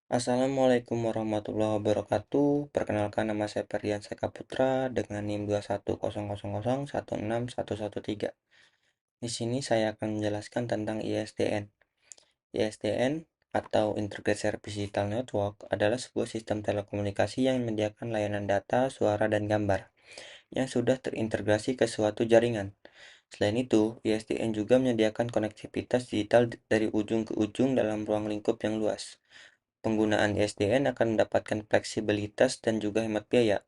Assalamualaikum warahmatullahi wabarakatuh. Perkenalkan, nama saya Ferdian Seka Putra dengan NIM 21000161113. Di sini saya akan menjelaskan tentang ISDN. ISDN atau Integrated Service Digital Network adalah sebuah sistem telekomunikasi yang menyediakan layanan data, suara, dan gambar yang sudah terintegrasi ke suatu jaringan. Selain itu, ISDN juga menyediakan konektivitas digital dari ujung ke ujung dalam ruang lingkup yang luas. Penggunaan ISDN akan mendapatkan fleksibilitas dan juga hemat biaya,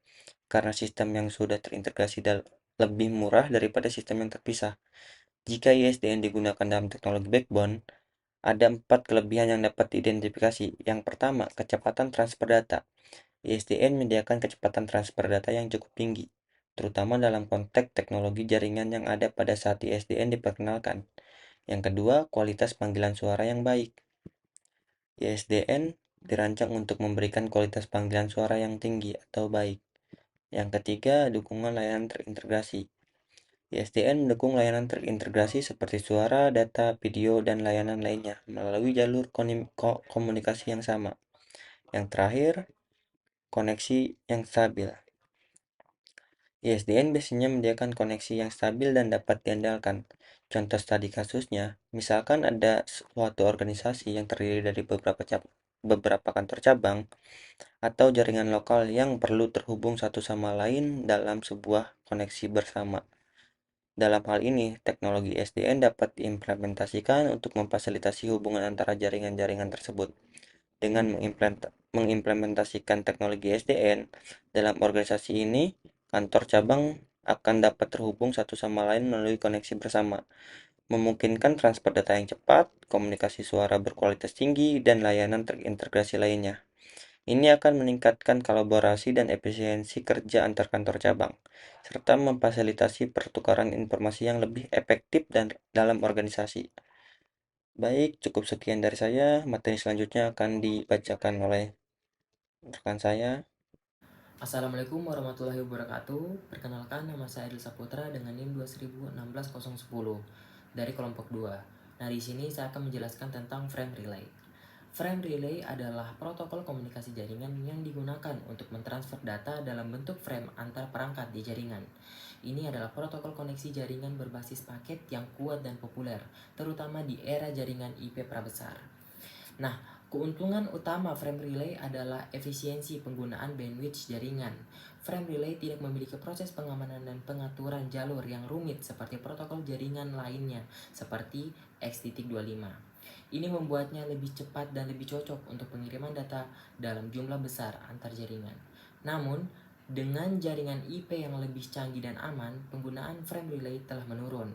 karena sistem yang sudah terintegrasi lebih murah daripada sistem yang terpisah. Jika ISDN digunakan dalam teknologi backbone, ada 4 kelebihan yang dapat diidentifikasi. Yang pertama, kecepatan transfer data. ISDN menyediakan kecepatan transfer data yang cukup tinggi, terutama dalam konteks teknologi jaringan yang ada pada saat ISDN diperkenalkan. Yang kedua, kualitas panggilan suara yang baik. ISDN dirancang untuk memberikan kualitas panggilan suara yang tinggi atau baik. Yang ketiga, dukungan layanan terintegrasi. ISDN mendukung layanan terintegrasi seperti suara, data, video, dan layanan lainnya melalui jalur komunikasi yang sama. Yang terakhir, koneksi yang stabil. ISDN biasanya menyediakan koneksi yang stabil dan dapat diandalkan. Contoh studi kasusnya, misalkan ada suatu organisasi yang terdiri dari beberapa kantor cabang atau jaringan lokal yang perlu terhubung satu sama lain dalam sebuah koneksi bersama. Dalam hal ini, teknologi SDN dapat diimplementasikan untuk memfasilitasi hubungan antara jaringan-jaringan tersebut. Dengan mengimplementasikan teknologi SDN dalam organisasi ini, kantor cabang akan dapat terhubung satu sama lain melalui koneksi bersama, memungkinkan transfer data yang cepat, komunikasi suara berkualitas tinggi, dan layanan terintegrasi lainnya. Ini akan meningkatkan kolaborasi dan efisiensi kerja antar kantor cabang, serta memfasilitasi pertukaran informasi yang lebih efektif dan dalam organisasi. Baik, cukup sekian dari saya. Materi selanjutnya akan dibacakan oleh rekan saya. Assalamualaikum warahmatullahi wabarakatuh. Perkenalkan, nama saya Adil Saputra dengan NIM 2016010 dari kelompok 2. Nah, di sini saya akan menjelaskan tentang frame relay. Frame relay adalah protokol komunikasi jaringan yang digunakan untuk mentransfer data dalam bentuk frame antar perangkat di jaringan. Ini adalah protokol koneksi jaringan berbasis paket yang kuat dan populer, terutama di era jaringan IP prabesar. Nah, keuntungan utama frame relay adalah efisiensi penggunaan bandwidth jaringan. Frame relay tidak memiliki proses pengamanan dan pengaturan jalur yang rumit seperti protokol jaringan lainnya, seperti X.25. Ini membuatnya lebih cepat dan lebih cocok untuk pengiriman data dalam jumlah besar antar jaringan. Namun, dengan jaringan IP yang lebih canggih dan aman, penggunaan frame relay telah menurun.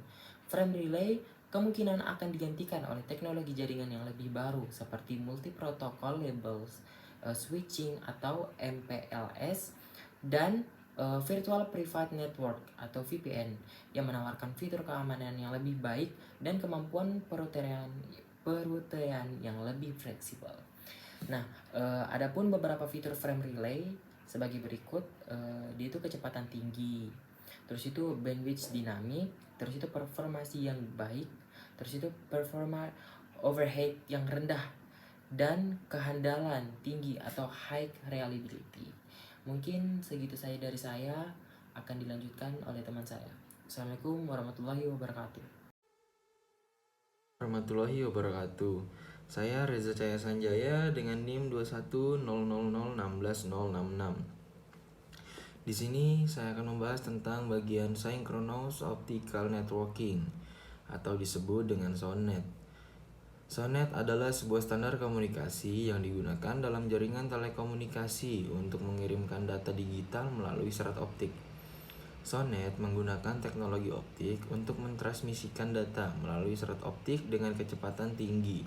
Frame relay kemungkinan akan digantikan oleh teknologi jaringan yang lebih baru seperti multi-protocol labels, switching atau MPLS, dan Virtual Private Network atau VPN yang menawarkan fitur keamanan yang lebih baik dan kemampuan perutaian yang lebih fleksibel. Nah, adapun beberapa fitur frame relay sebagai berikut, dia itu kecepatan tinggi, terus itu bandwidth dinamik, terus itu performasi yang baik, terus itu performa overhead yang rendah, dan kehandalan tinggi atau high reliability. Mungkin segitu saja dari saya, akan dilanjutkan oleh teman saya. Assalamualaikum warahmatullahi wabarakatuh. Warahmatullahi wabarakatuh. Saya Reza Cahya Sanjaya dengan NIM 21000160066. Di sini saya akan membahas tentang bagian Synchronous Optical Networking atau disebut dengan SONET. SONET adalah sebuah standar komunikasi yang digunakan dalam jaringan telekomunikasi untuk mengirimkan data digital melalui serat optik. SONET menggunakan teknologi optik untuk mentransmisikan data melalui serat optik dengan kecepatan tinggi.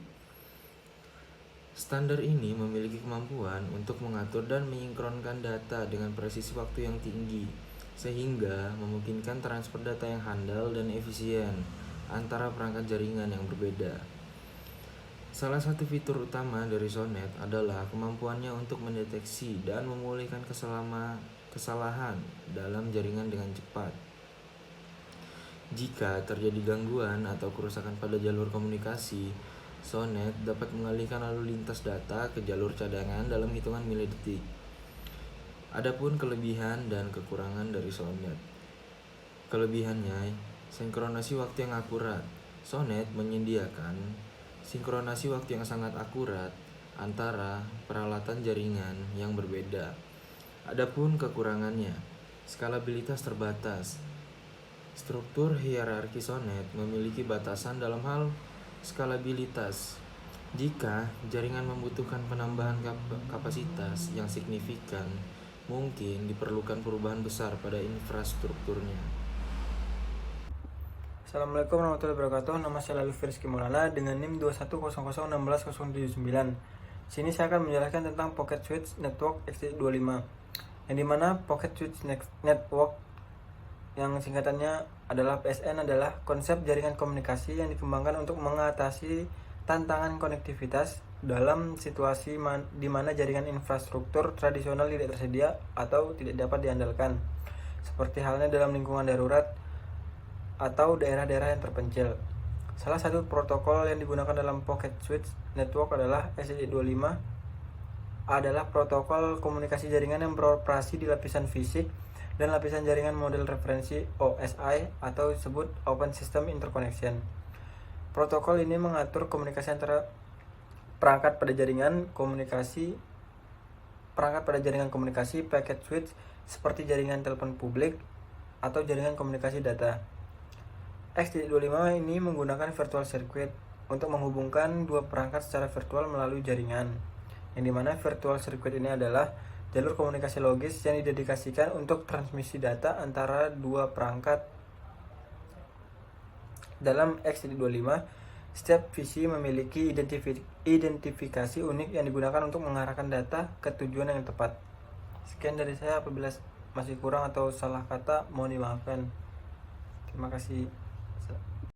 Standar ini memiliki kemampuan untuk mengatur dan menyinkronkan data dengan presisi waktu yang tinggi, sehingga memungkinkan transfer data yang handal dan efisien antara perangkat jaringan yang berbeda. Salah satu fitur utama dari SONET adalah kemampuannya untuk mendeteksi dan memulihkan kesalahan dalam jaringan dengan cepat. Jika terjadi gangguan atau kerusakan pada jalur komunikasi, SONET dapat mengalihkan lalu lintas data ke jalur cadangan dalam hitungan milidetik. Adapun kelebihan dan kekurangan dari SONET. Kelebihannya, sinkronasi waktu yang akurat. SONET menyediakan sinkronasi waktu yang sangat akurat antara peralatan jaringan yang berbeda. Adapun kekurangannya, skalabilitas terbatas. Struktur hierarki SONET memiliki batasan dalam hal skalabilitas. Jika jaringan membutuhkan penambahan kapasitas yang signifikan, mungkin diperlukan perubahan besar pada infrastrukturnya. Assalamualaikum warahmatullahi wabarakatuh. Nama saya Lalu Firski Maulana dengan NIM 210016079. Sini saya akan menjelaskan tentang Pocket Switch Network XT25, yang dimana Pocket Switch Network yang singkatannya adalah PSN adalah konsep jaringan komunikasi yang dikembangkan untuk mengatasi tantangan konektivitas dalam situasi di mana jaringan infrastruktur tradisional tidak tersedia atau tidak dapat diandalkan, seperti halnya dalam lingkungan darurat atau daerah-daerah yang terpencil. Salah satu protokol yang digunakan dalam Pocket Switch Network adalah SSI25, adalah protokol komunikasi jaringan yang beroperasi di lapisan fisik dan lapisan jaringan model referensi OSI atau disebut Open System Interconnection. Protokol ini mengatur komunikasi antara perangkat pada jaringan komunikasi packet switch seperti jaringan telepon publik atau jaringan komunikasi data. XT25 ini menggunakan virtual circuit untuk menghubungkan dua perangkat secara virtual melalui jaringan, yang dimana virtual circuit ini adalah jalur komunikasi logis yang didedikasikan untuk transmisi data antara dua perangkat. Dalam XT25, setiap visi memiliki identifikasi unik yang digunakan untuk mengarahkan data ke tujuan yang tepat. Sekian dari saya, apabila masih kurang atau salah kata mohon dimaafkan. Terima kasih.